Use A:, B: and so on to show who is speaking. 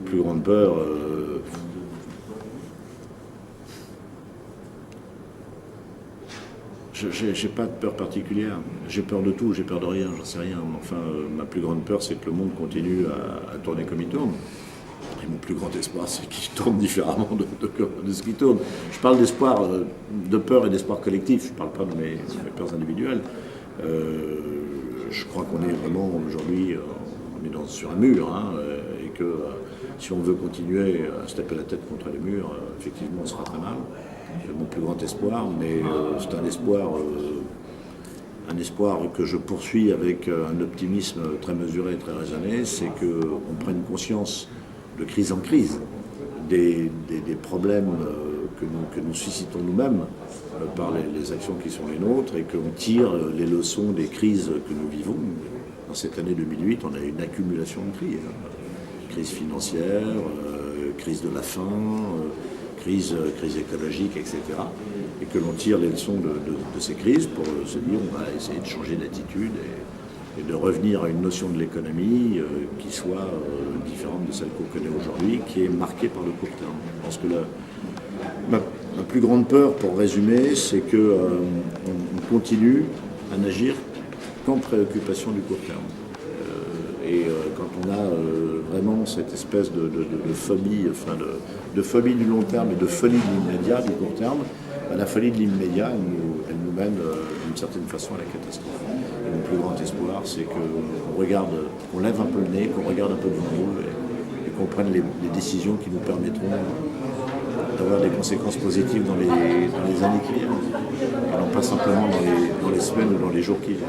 A: plus grande peur, j'ai pas de peur particulière. J'ai peur de tout, j'ai peur de rien, j'en sais rien. Enfin, ma plus grande peur, c'est que le monde continue à tourner comme il tourne. Et mon plus grand espoir, c'est qu'il tourne différemment de ce qui tourne. Je parle d'espoir, de peur et d'espoir collectif. Je ne parle pas de mes peurs individuelles. Je crois qu'on est vraiment aujourd'hui, on est sur un mur, hein, et que si on veut continuer à se taper la tête contre les murs, effectivement, on sera très mal. C'est mon plus grand espoir, mais c'est un espoir que je poursuis avec un optimisme très mesuré et très raisonné, c'est qu'on prenne conscience de crise en crise des problèmes que nous suscitons nous-mêmes par les actions qui sont les nôtres et qu'on tire les leçons des crises que nous vivons. Dans cette année 2008, on a une accumulation de crises. Crise financière, crise de la faim, crise écologique, etc. Et que l'on tire les leçons de ces crises pour se dire on va essayer de changer d'attitude et de revenir à une notion de l'économie qui soit différente de celle qu'on connaît aujourd'hui, qui est marquée par le court terme. Je pense que ma plus grande peur, pour résumer, c'est qu'on continue à n'agir qu'en préoccupation du court terme. Quand on a vraiment cette espèce de phobie, enfin de phobie du long terme et de folie de l'immédiat, du court terme, la folie de l'immédiat, elle nous mène d'une certaine façon à la catastrophe. Et mon plus grand espoir, c'est qu'on lève un peu le nez, qu'on regarde un peu devant nous et qu'on prenne les décisions qui nous permettront d'avoir des conséquences positives dans les années qui viennent, et non pas simplement dans les semaines ou dans les jours qui viennent.